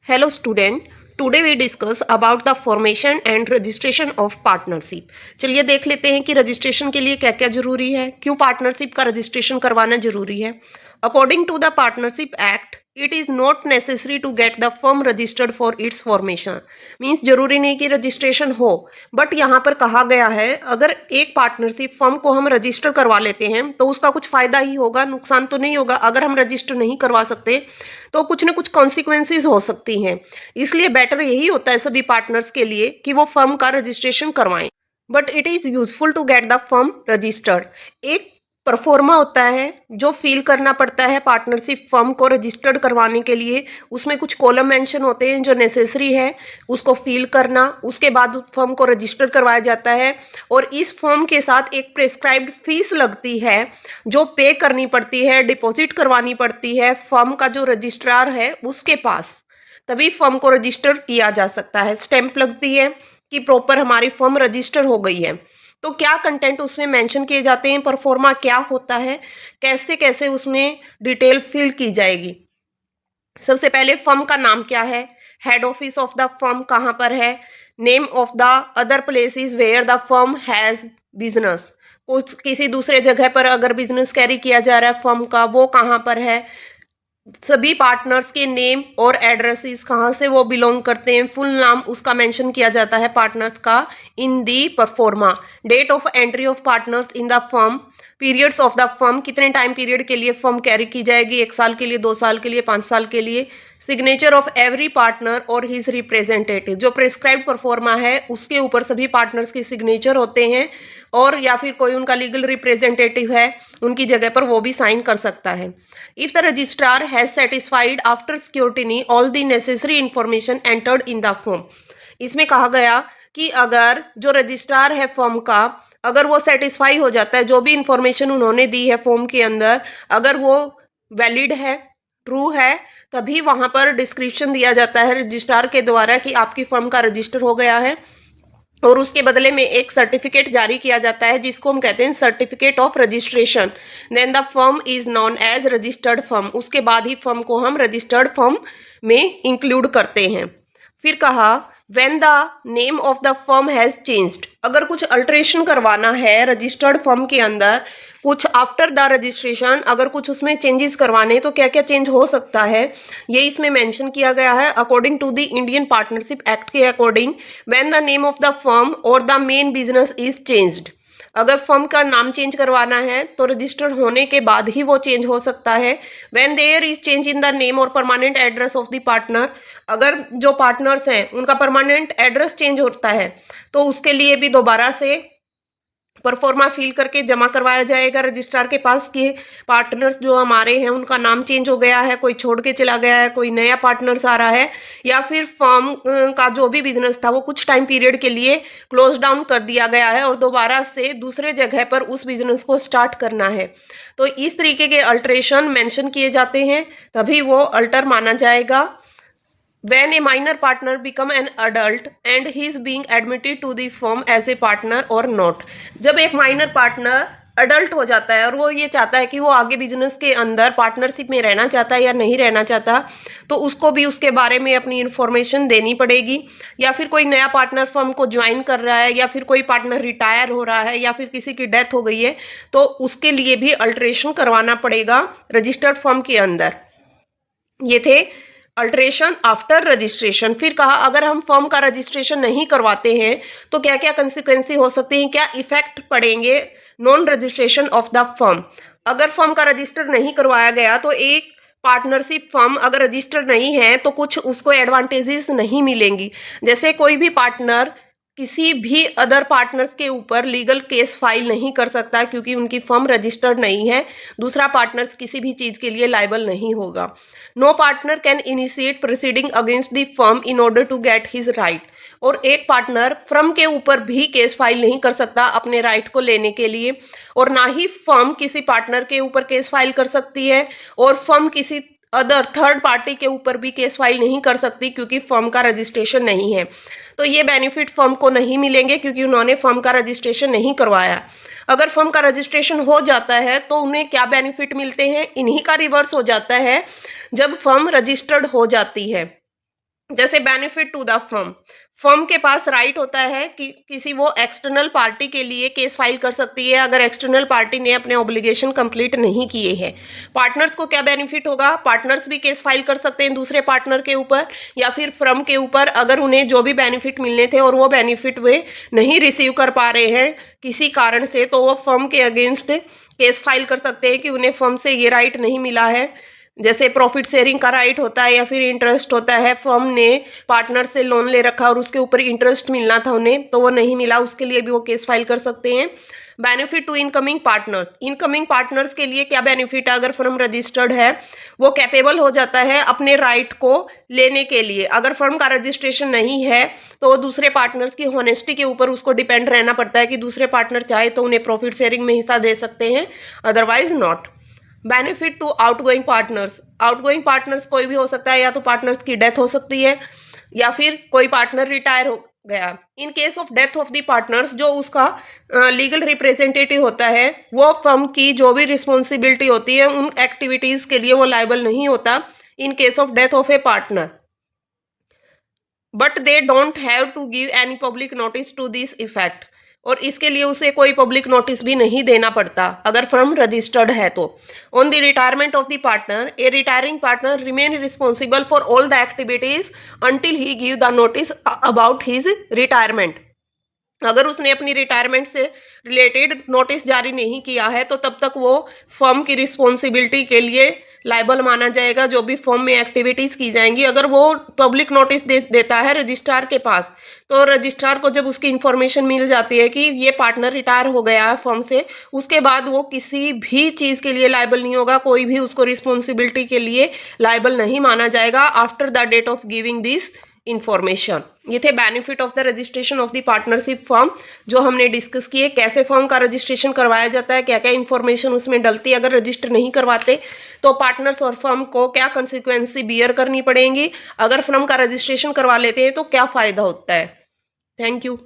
Hello student, today we discuss about the formation and registration of partnership। चलिए देख लेते हैं कि रजिस्ट्रेशन के लिए क्या क्या जरूरी है, क्यों पार्टनरशिप का रजिस्ट्रेशन करवाना जरूरी है। According to the partnership act it is not necessary to get the firm registered for its formation. Means जरूरी नहीं कि रजिस्ट्रेशन हो, बट यहाँ पर कहा गया है अगर एक पार्टनरशिप फर्म को हम रजिस्टर करवा लेते हैं तो उसका कुछ फायदा ही होगा, नुकसान तो नहीं होगा। अगर हम रजिस्टर नहीं करवा सकते तो कुछ ना कुछ कॉन्सिक्वेंसेज हो सकती हैं। इसलिए बेटर यही होता है सभी पार्टनर्स के लिए कि वो फर्म का रजिस्ट्रेशन करवाएं। But it is useful to get the firm registered. एक परफॉर्मा होता है जो फिल करना पड़ता है पार्टनरशिप फर्म को रजिस्टर्ड करवाने के लिए। उसमें कुछ कॉलम मेंशन होते हैं जो नेसेसरी है उसको फिल करना, उसके बाद उस फर्म को रजिस्टर करवाया जाता है। और इस फॉर्म के साथ एक प्रेस्क्राइब्ड फीस लगती है जो पे करनी पड़ती है, डिपॉजिट करवानी पड़ती है फर्म का जो रजिस्ट्रार है उसके पास, तभी फर्म को रजिस्टर किया जा सकता है। स्टैंप लगती है कि प्रॉपर हमारी फर्म रजिस्टर हो गई है। तो क्या कंटेंट उसमें मेंशन किए जाते हैं, परफॉर्मा क्या होता है, कैसे कैसे उसमें डिटेल फिल की जाएगी। सबसे पहले फर्म का नाम क्या है, head office of the firm कहाँ पर है, name of the other places where the firm has business, कुछ किसी दूसरे जगह पर अगर बिजनेस कैरी किया जा रहा है फर्म का वो कहाँ पर है, सभी पार्टनर्स के नेम और एड्रेसेस कहाँ से वो बिलोंग करते हैं, फुल नाम उसका मेंशन किया जाता है पार्टनर्स का in the proforma. Date of entry of partners in the firm, periods of the firm, कितने टाइम पीरियड के लिए फर्म कैरी की जाएगी, 1 साल के लिए, 2 साल के लिए, 5 साल के लिए। सिग्नेचर ऑफ एवरी पार्टनर और हिज रिप्रेजेंटेटिव, जो प्रेस्क्राइब्ड परफॉर्मा है उसके ऊपर सभी पार्टनर्स के सिग्नेचर होते हैं, और या फिर कोई उनका लीगल रिप्रेजेंटेटिव है उनकी जगह पर वो भी साइन कर सकता है। If the registrar has satisfied after scrutiny all the necessary information entered in the form, इसमें कहा गया कि अगर जो रजिस्ट्रार है फॉर्म का, अगर वो सेटिस्फाई हो जाता है जो भी इंफॉर्मेशन उन्होंने दी है फॉर्म के अंदर, अगर वो वैलिड है, ट्रू है, तभी वहां पर डिस्क्रिप्शन दिया जाता है रजिस्ट्रार के द्वारा कि आपकी फर्म का रजिस्टर हो गया है, और उसके बदले में एक सर्टिफिकेट जारी किया जाता है जिसको हम कहते हैं certificate of registration. Then the firm is known as registered firm, उसके बाद ही फर्म को हम रजिस्टर्ड फर्म में इंक्लूड करते हैं। फिर कहा when the name of the firm has changed, अगर कुछ अल्टरेशन करवाना है रजिस्टर्ड फर्म के अंदर, कुछ आफ्टर द रजिस्ट्रेशन अगर कुछ उसमें चेंजेस करवाने तो क्या क्या चेंज हो सकता है ये इसमें मेंशन किया गया है। According to the Indian partnership act के according, when the name of the firm और the main business is changed, अगर फर्म का नाम चेंज करवाना है तो रजिस्टर्ड होने के बाद ही वो चेंज हो सकता है। When there is change in the name और permanent address of the partner, अगर जो पार्टनर्स हैं उनका परमानेंट एड्रेस चेंज होता है तो उसके लिए भी दोबारा से परफॉर्मा फिल करके जमा करवाया जाएगा रजिस्ट्रार के पास कि पार्टनर्स जो हमारे हैं उनका नाम चेंज हो गया है, कोई छोड़ के चला गया है, कोई नया पार्टनर्स आ रहा है, या फिर फर्म का जो भी बिजनेस था वो कुछ टाइम पीरियड के लिए क्लोज डाउन कर दिया गया है और दोबारा से दूसरे जगह पर उस बिजनेस को स्टार्ट करना है। तो इस तरीके के अल्टरेशन मेंशन किए जाते हैं तभी वो अल्टर माना जाएगा। When a minor partner become an adult and he is being admitted to the firm as a partner or not, जब एक माइनर पार्टनर अडल्ट हो जाता है और वो ये चाहता है कि वो आगे बिजनेस के अंदर पार्टनरशिप में रहना चाहता है या नहीं रहना चाहता, तो उसको भी उसके बारे में अपनी इंफॉर्मेशन देनी पड़ेगी। या फिर कोई नया पार्टनर फर्म को ज्वाइन कर रहा है, या फिर कोई पार्टनर रिटायर हो रहा है, या फिर किसी की डेथ हो गई है, तो उसके लिए भी अल्टरेशन करवाना पड़ेगा रजिस्टर्ड फर्म के अंदर। ये थे अल्टरेशन आफ्टर रजिस्ट्रेशन। फिर कहा अगर हम फर्म का रजिस्ट्रेशन नहीं करवाते हैं तो क्या क्या कंसिक्वेंसी हो सकते हैं, क्या इफेक्ट पड़ेंगे non registration of the firm. अगर फर्म का रजिस्टर नहीं करवाया गया तो एक पार्टनरशिप फर्म अगर रजिस्टर नहीं है तो कुछ उसको एडवांटेजेस नहीं मिलेंगी। जैसे कोई भी पार्टनर किसी भी अदर पार्टनर्स के ऊपर लीगल केस फाइल नहीं कर सकता क्योंकि उनकी फर्म रजिस्टर्ड नहीं है, दूसरा पार्टनर किसी भी चीज के लिए लायबल नहीं होगा। No partner can initiate proceeding against the firm in order to get his right, और एक पार्टनर फर्म के ऊपर भी केस फाइल नहीं कर सकता अपने राइट को लेने के लिए, और ना ही फर्म किसी पार्टनर के ऊपर केस फाइल कर सकती है, और फर्म किसी अदर थर्ड पार्टी के ऊपर भी केस फाइल नहीं कर सकती क्योंकि फर्म का रजिस्ट्रेशन नहीं है। तो ये बेनिफिट फर्म को नहीं मिलेंगे क्योंकि उन्होंने फर्म का रजिस्ट्रेशन नहीं करवाया। अगर फर्म का रजिस्ट्रेशन हो जाता है तो उन्हें क्या बेनिफिट मिलते हैं, इन्हीं का रिवर्स हो जाता है जब फर्म रजिस्टर्ड हो जाती है। जैसे benefit to the firm, firm के पास राइट होता है कि किसी वो एक्सटर्नल पार्टी के लिए केस फाइल कर सकती है अगर एक्सटर्नल पार्टी ने अपने ऑब्लिगेशन कंप्लीट नहीं किए हैं। पार्टनर्स को क्या बेनिफिट होगा, पार्टनर्स भी केस फाइल कर सकते हैं दूसरे पार्टनर के ऊपर या फिर फर्म के ऊपर अगर उन्हें जो भी बेनिफिट मिलने थे और वो बेनिफिट वे नहीं रिसीव कर पा रहे हैं किसी कारण से, तो वो फर्म के अगेंस्ट केस फाइल कर सकते हैं कि उन्हें फर्म से ये राइट नहीं मिला है। जैसे प्रॉफिट शेयरिंग का राइट होता है या फिर इंटरेस्ट होता है, फर्म ने पार्टनर से लोन ले रखा और उसके ऊपर इंटरेस्ट मिलना था उन्हें तो वो नहीं मिला, उसके लिए भी वो केस फाइल कर सकते हैं। Benefit to incoming partners, incoming partners के लिए क्या बेनिफिट है, अगर फर्म रजिस्टर्ड है वो कैपेबल हो जाता है अपने राइट को लेने के लिए। अगर फर्म का रजिस्ट्रेशन नहीं है तो दूसरे पार्टनर्स की होनेस्टी के ऊपर उसको डिपेंड रहना पड़ता है कि दूसरे पार्टनर चाहे तो उन्हें प्रॉफिट शेयरिंग में हिस्सा दे सकते हैं, otherwise not. Benefit to outgoing partners, outgoing partners कोई भी हो सकता है, या तो पार्टनर्स की डेथ हो सकती है या फिर कोई पार्टनर रिटायर हो गया। इन case of death of the partners, जो उसका लीगल रिप्रेजेंटेटिव होता है वो फर्म की जो भी रिस्पॉन्सिबिलिटी होती है उन एक्टिविटीज के लिए वो लायबल नहीं होता in case of death of a partner, but they don't have to give any public notice to this effect, और इसके लिए उसे कोई पब्लिक नोटिस भी नहीं देना पड़ता अगर फर्म रजिस्टर्ड है तो। On the retirement of the partner, A retiring partner remain responsible for all the activities until he give the notice about his retirement. अगर उसने अपनी रिटायरमेंट से रिलेटेड नोटिस जारी नहीं किया है तो तब तक वो फर्म की रिस्पॉन्सिबिलिटी के लिए लायबल माना जाएगा, जो भी फर्म में एक्टिविटीज की जाएंगी। अगर वो पब्लिक नोटिस देता है रजिस्ट्रार के पास, तो रजिस्ट्रार को जब उसकी इंफॉर्मेशन मिल जाती है कि ये पार्टनर रिटायर हो गया है फर्म से, उसके बाद वो किसी भी चीज के लिए लायबल नहीं होगा, कोई भी उसको रिस्पॉन्सिबिलिटी के लिए लायबल नहीं माना जाएगा after the date of giving this information. ये थे benefit of the registration of the partnership firm जो हमने डिस्कस किए, कैसे फर्म का रजिस्ट्रेशन करवाया जाता है, क्या क्या इंफॉर्मेशन उसमें डलती है, अगर रजिस्टर नहीं करवाते तो पार्टनर्स और फर्म को क्या कंसिक्वेंसी बियर करनी पड़ेंगी, अगर फर्म का रजिस्ट्रेशन करवा लेते हैं तो क्या फायदा होता है। Thank you.